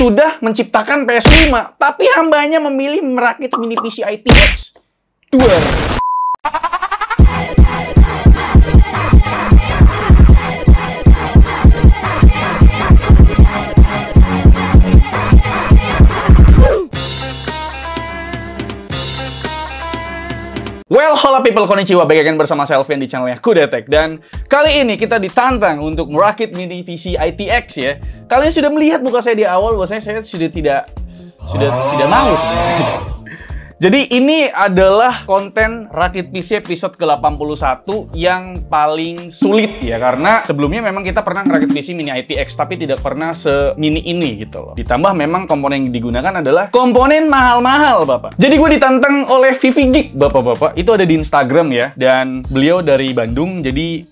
sudah menciptakan PS5, tapi hambanya memilih merakit mini PC ITX 2. Well, halo people, konnichiwa, back again bersama saya Alvin di channelnya Kudetek. Dan kali ini kita ditantang untuk merakit mini PC ITX ya. Kalian sudah melihat muka saya di awal, bahwasanya saya sudah tidak mau sebenarnya. Jadi ini adalah konten rakit PC episode ke-81 yang paling sulit ya. Karena sebelumnya memang kita pernah ngerakit PC mini ITX, tapi tidak pernah semini ini gitu loh. Ditambah memang komponen yang digunakan adalah komponen mahal-mahal, Bapak. Jadi gue ditantang oleh ViviGeek, Bapak-bapak. Itu ada di Instagram ya. Dan beliau dari Bandung, jadi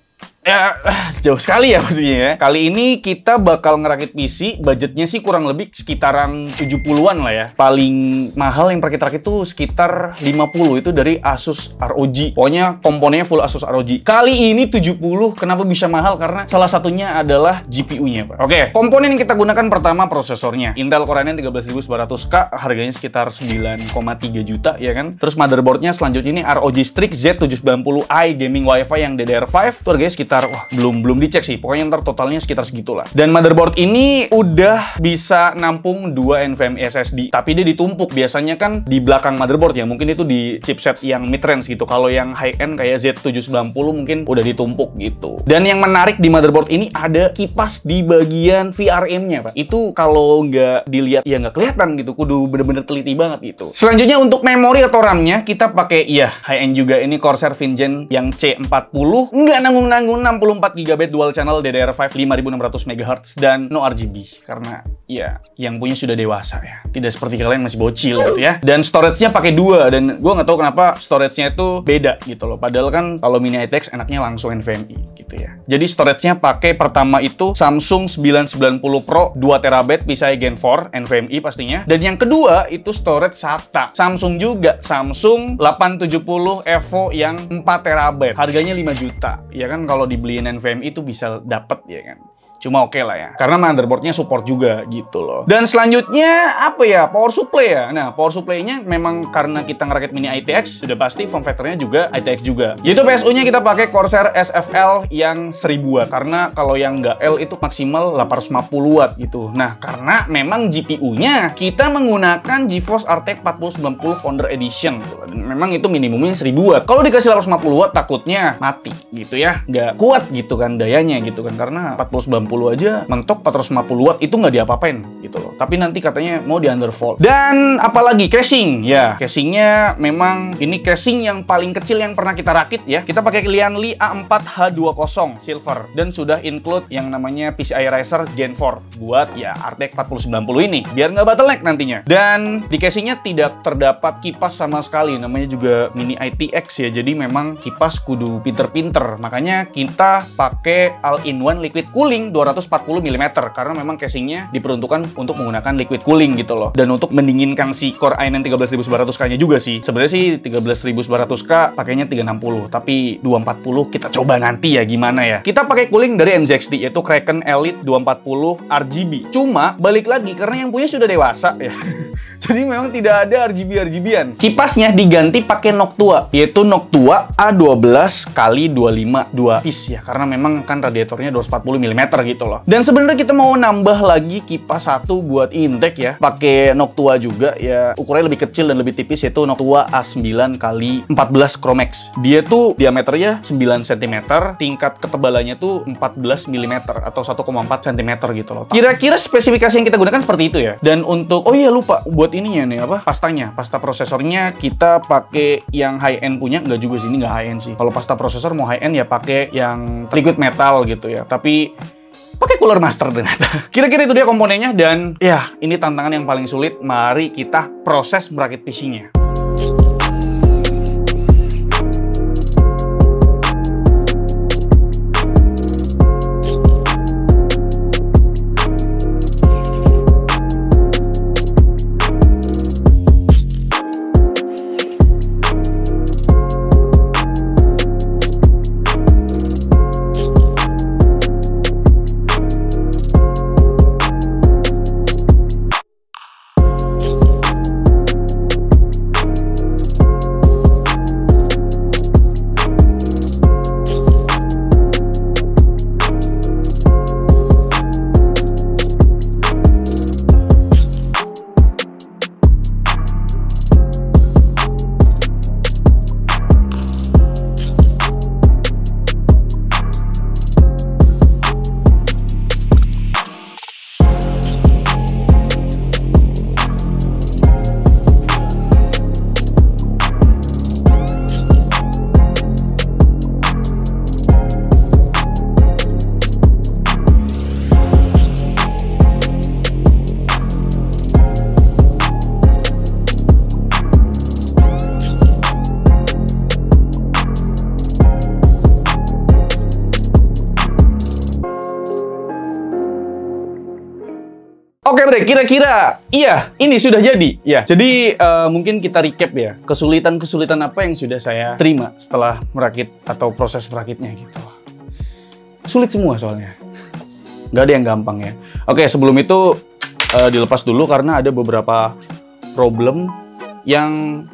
ya, jauh sekali ya pastinya ya. Kali ini kita bakal ngerakit PC, budgetnya sih kurang lebih sekitaran 70-an lah ya. Paling mahal yang rakit-rakit tuh sekitar 50, itu dari Asus ROG. Pokoknya komponennya full Asus ROG. Kali ini 70, kenapa bisa mahal? Karena salah satunya adalah GPU-nya, Pak. Oke, komponen yang kita gunakan pertama prosesornya. Intel Core i9 13900K, harganya sekitar 9,3 juta ya kan. Terus motherboardnya selanjutnya ini ROG Strix Z790i Gaming Wi-Fi yang DDR5. Itu harganya sekitar, wah, belum dicek sih, pokoknya ntar totalnya sekitar segitulah. Dan motherboard ini udah bisa nampung 2 NVMe SSD, tapi dia ditumpuk. Biasanya kan di belakang motherboard ya, mungkin itu di chipset yang mid-range gitu. Kalau yang high-end kayak Z790 mungkin udah ditumpuk gitu. Dan yang menarik di motherboard ini ada kipas di bagian VRM-nya, Pak. Itu kalau nggak dilihat ya nggak kelihatan gitu, kudu bener-bener teliti banget itu. Selanjutnya untuk memori atau RAM-nya kita pakai ya high-end juga, ini Corsair Vengeance yang C40, nggak nanggung-nanggung, 64 GB dual channel DDR5 5600 MHz dan no RGB karena ya yang punya sudah dewasa ya, tidak seperti kalian masih bocil gitu ya. Dan storage-nya pakai 2, dan gue nggak tahu kenapa storage-nya itu beda gitu loh, padahal kan kalau mini ITX enaknya langsung NVMe gitu ya. Jadi storage-nya pakai pertama itu Samsung 990 Pro 2 TB PCIe Gen 4 NVMe pastinya, dan yang kedua itu storage SATA Samsung juga, Samsung 870 Evo yang 4 TB, harganya 5 juta ya kan. Kalau dibeliin NVMe itu bisa dapet ya kan. Cuma oke lah ya, karena motherboardnya support juga gitu loh. Dan selanjutnya apa ya, power supply ya. Nah, power supply-nya memang karena kita ngerakit mini ITX, sudah pasti form factor-nya juga ITX juga. Yaitu PSU-nya kita pakai Corsair SFL yang 1000 watt, karena kalau yang nggak L itu maksimal 850 watt gitu. Nah, karena memang GPU-nya kita menggunakan GeForce RTX 4090 Founder Edition gitu. Dan memang itu minimumnya 1000 watt. Kalau dikasih 850 watt takutnya mati gitu ya, nggak kuat gitu kan dayanya gitu kan, karena 4090 aja mentok 450 watt itu nggak diapa-apain gitu loh. Tapi nanti katanya mau di undervolt. Dan apalagi casing ya, casingnya memang ini casing yang paling kecil yang pernah kita rakit ya. Kita pakai Lianli A4H20 silver dan sudah include yang namanya PCI Riser Gen 4 buat ya RTX 4090 ini biar nggak bottleneck nantinya. Dan di casingnya tidak terdapat kipas sama sekali, namanya juga mini ITX ya, jadi memang kipas kudu pinter-pinter. Makanya kita pakai all-in-one liquid cooling 240 mm karena memang casingnya diperuntukkan untuk menggunakan liquid cooling gitu loh. Dan untuk mendinginkan si Core i9 13900K-nya juga sih. Sebenarnya sih 13900K pakainya 360, tapi 240 kita coba nanti ya gimana ya. Kita pakai cooling dari MZXT yaitu Kraken Elite 240 RGB. Cuma balik lagi karena yang punya sudah dewasa ya. Jadi memang tidak ada RGB-RGB-an. Kipasnya diganti pakai Noctua, yaitu Noctua A12 x 25 2 piece ya, karena memang kan radiatornya 240 mm gitu loh. Dan sebenarnya kita mau nambah lagi kipas satu buat intake ya, pakai Noctua juga ya, ukurannya lebih kecil dan lebih tipis, yaitu Noctua A9 x 14 Chromex. Dia tuh diameternya 9 cm, tingkat ketebalannya tuh 14 mm atau 1,4 cm gitu loh. Kira-kira spesifikasi yang kita gunakan seperti itu ya. Dan untuk, oh iya lupa, buat ininya nih apa, pastanya, pasta prosesornya kita pakai yang high end punya, nggak juga sih, ini nggak high end sih. Kalau pasta prosesor mau high end ya pakai yang liquid metal gitu ya, tapi pakai Cooler Master ternyata. Kira-kira itu dia komponennya, dan ya ini tantangan yang paling sulit. Mari kita proses merakit PC-nya. Oke Bre, kira-kira iya, ini sudah jadi. Ya, jadi mungkin kita recap ya, kesulitan-kesulitan apa yang sudah saya terima setelah merakit atau proses merakitnya gitu. Sulit semua soalnya. Nggak ada yang gampang ya. Oke, sebelum itu dilepas dulu karena ada beberapa problem yang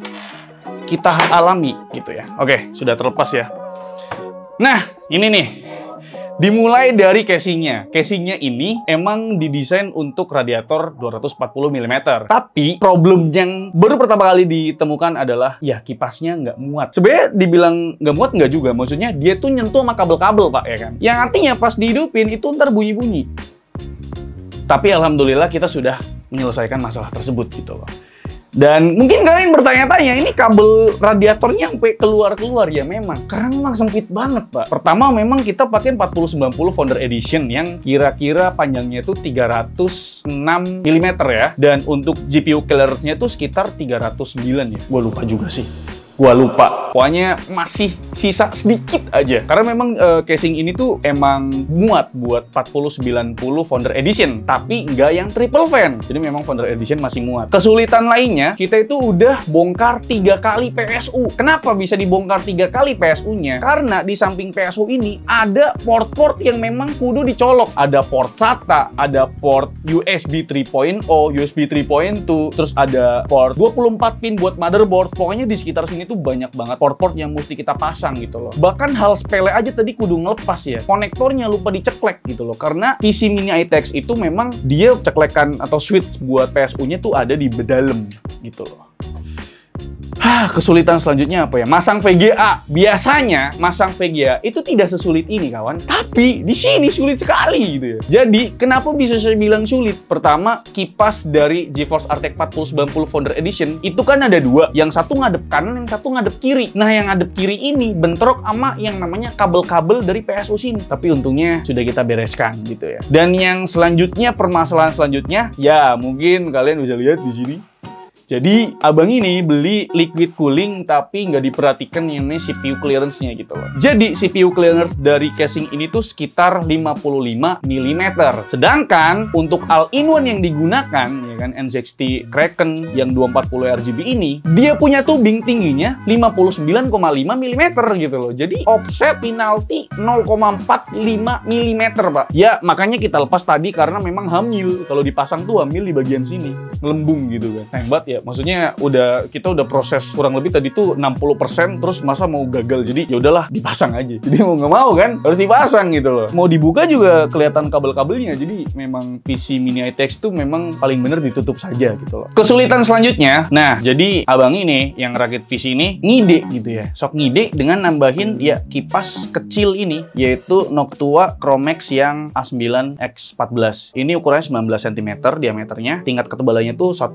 kita alami gitu ya. Oke, sudah terlepas ya. Nah, ini nih. Dimulai dari casingnya. Casingnya ini emang didesain untuk radiator 240 mm. Tapi problem yang baru pertama kali ditemukan adalah ya kipasnya nggak muat. Sebenarnya dibilang nggak muat nggak juga. Maksudnya dia tuh nyentuh sama kabel-kabel Pak ya kan. Yang artinya pas dihidupin itu ntar bunyi-bunyi. Tapi alhamdulillah kita sudah menyelesaikan masalah tersebut gitu loh. Dan mungkin kalian bertanya-tanya, ini kabel radiatornya sampai keluar-keluar ya memang. Karena memang sempit banget, Pak. Pertama memang kita pakai 4090 Founder Edition yang kira-kira panjangnya itu 306 mm ya. Dan untuk GPU clearance-nya itu sekitar 309 ya. Gua lupa juga sih. Gua lupa. Pokoknya masih sisa sedikit aja. Karena memang casing ini tuh emang muat buat 4090 Founder Edition. Tapi nggak yang triple fan. Jadi memang Founder Edition masih muat. Kesulitan lainnya, kita itu udah bongkar 3 kali PSU. Kenapa bisa dibongkar 3 kali PSU-nya? Karena di samping PSU ini ada port-port yang memang kudu dicolok. Ada port SATA, ada port USB 3.0, USB 3.2, terus ada port 24 pin buat motherboard. Pokoknya di sekitar sini tuh banyak banget port-port yang mesti kita pasang gitu loh. Bahkan hal sepele aja tadi kudu ngelepas ya. Konektornya lupa diceklek gitu loh. Karena PC Mini ITX itu memang dia ceklekan atau switch buat PSU-nya tuh ada di dalam gitu loh. Kesulitan selanjutnya apa ya? Masang VGA. Biasanya masang VGA itu tidak sesulit ini kawan. Tapi di sini sulit sekali gitu ya. Jadi kenapa bisa saya bilang sulit? Pertama, kipas dari GeForce RTX 4090 Founder Edition itu kan ada 2. Yang satu ngadep kanan, yang satu ngadep kiri. Nah yang ngadep kiri ini bentrok sama yang namanya kabel-kabel dari PSU sini. Tapi untungnya sudah kita bereskan gitu ya. Dan yang selanjutnya, permasalahan selanjutnya, ya mungkin kalian bisa lihat di sini. Jadi, abang ini beli liquid cooling tapi nggak diperhatikan yang namanya CPU clearance-nya gitu loh. Jadi, CPU clearance dari casing ini tuh sekitar 55 mm. Sedangkan, untuk all-in-one yang digunakan, ya kan, NZXT Kraken yang 240 RGB ini, dia punya tubing tingginya 59,5 mm gitu loh. Jadi, offset penalti 0,45 mm, Pak. Ya, makanya kita lepas tadi karena memang hamil. Kalau dipasang tuh hamil di bagian sini. Ngelembung gitu kan. Hebat ya. Maksudnya kita udah proses kurang lebih tadi tuh 60% terus masa mau gagal. Jadi ya udahlah dipasang aja. Jadi mau nggak mau kan harus dipasang gitu loh. Mau dibuka juga kelihatan kabel-kabelnya. Jadi memang PC Mini ITX tuh memang paling bener ditutup saja gitu loh. Kesulitan selanjutnya, nah jadi abang ini yang rakit PC ini ngide gitu ya. Sok ngide dengan nambahin ya kipas kecil ini yaitu Noctua Chromex yang A9X14. Ini ukurannya 19 cm diameternya. Tingkat ketebalannya tuh 1,4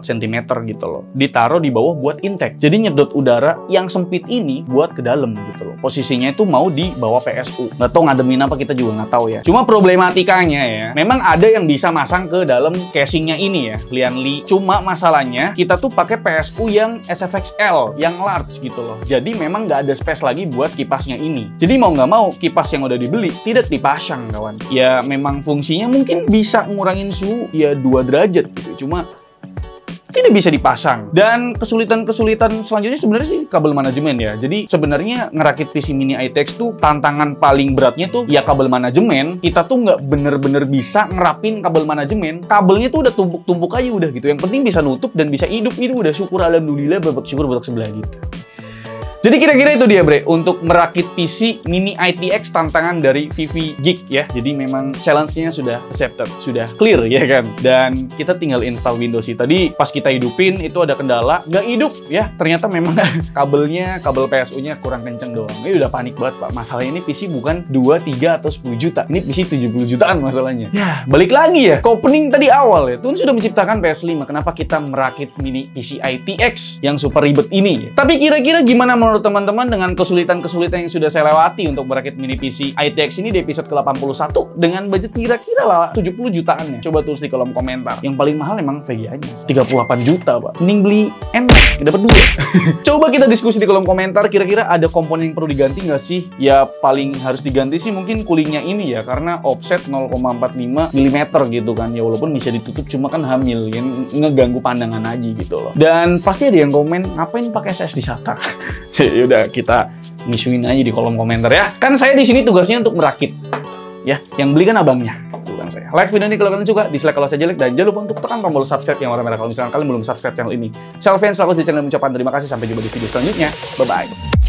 cm gitu loh. Ditaruh di bawah buat intake. Jadi nyedot udara yang sempit ini buat ke dalam gitu loh. Posisinya itu mau di bawah PSU. Nggak tahu ngademin apa kita juga nggak tahu ya. Cuma problematikanya ya, memang ada yang bisa masang ke dalam casingnya ini ya, Lianli. Cuma masalahnya kita tuh pakai PSU yang SFXL, yang large gitu loh. Jadi memang nggak ada space lagi buat kipasnya ini. Jadi mau nggak mau kipas yang udah dibeli tidak dipasang kawan. Ya memang fungsinya mungkin bisa ngurangin suhu ya 2 derajat gitu. Cuma tidak bisa dipasang. Dan kesulitan-kesulitan selanjutnya sebenarnya sih kabel manajemen ya. Jadi sebenarnya ngerakit PC Mini ITX tuh tantangan paling beratnya tuh ya kabel manajemen. Kita tuh nggak bener-bener bisa ngerapin kabel manajemen. Kabelnya tuh udah tumpuk-tumpuk aja udah gitu. Yang penting bisa nutup dan bisa hidup. Itu udah syukur alhamdulillah, babak syukur babak sebelah gitu. Jadi kira-kira itu dia bre, untuk merakit PC Mini ITX tantangan dari Vivi Geek ya. Jadi memang challenge-nya sudah accepted, sudah clear ya kan. Dan kita tinggal install Windows sih. Tadi pas kita hidupin itu ada kendala, nggak hidup ya. Ternyata memang kabel PSU-nya kurang kenceng doang. Ini udah panik banget Pak. Masalahnya ini PC bukan 2, 3, atau 10 juta. Ini PC 70 jutaan masalahnya. Ya, balik lagi ya. Ke opening tadi awal ya. Tun sudah menciptakan PS5. Kenapa kita merakit Mini PC ITX yang super ribet ini? Tapi kira-kira gimana menurut teman-teman dengan kesulitan-kesulitan yang sudah saya lewati untuk merakit mini PC ITX ini di episode ke-81 dengan budget kira-kira lah 70 jutaan ya? Coba tulis di kolom komentar. Yang paling mahal emang VGA-nya 38 juta, Pak. Mending beli NMAX, dapat 2. Coba kita diskusi di kolom komentar, kira-kira ada komponen yang perlu diganti nggak sih? Ya paling harus diganti sih mungkin coolingnya ini ya, karena offset 0,45 mm gitu kan. Ya walaupun bisa ditutup, cuma kan hamil, yang ngeganggu pandangan aja gitu loh. Dan pasti ada yang komen, ngapain pakai SSD SATA? Yaudah, kita ngisuin aja di kolom komentar ya. Kan saya di sini tugasnya untuk merakit. Ya, yang beli kan abangnya. Bukan saya. Like video ini kalau kalian suka, dislike kalau saya jelek, dan jangan lupa untuk tekan tombol subscribe yang warna merah kalau misalkan kalian belum subscribe channel ini. Selvian selaku di channel mengucapkan terima kasih, sampai jumpa di video selanjutnya. Bye-bye.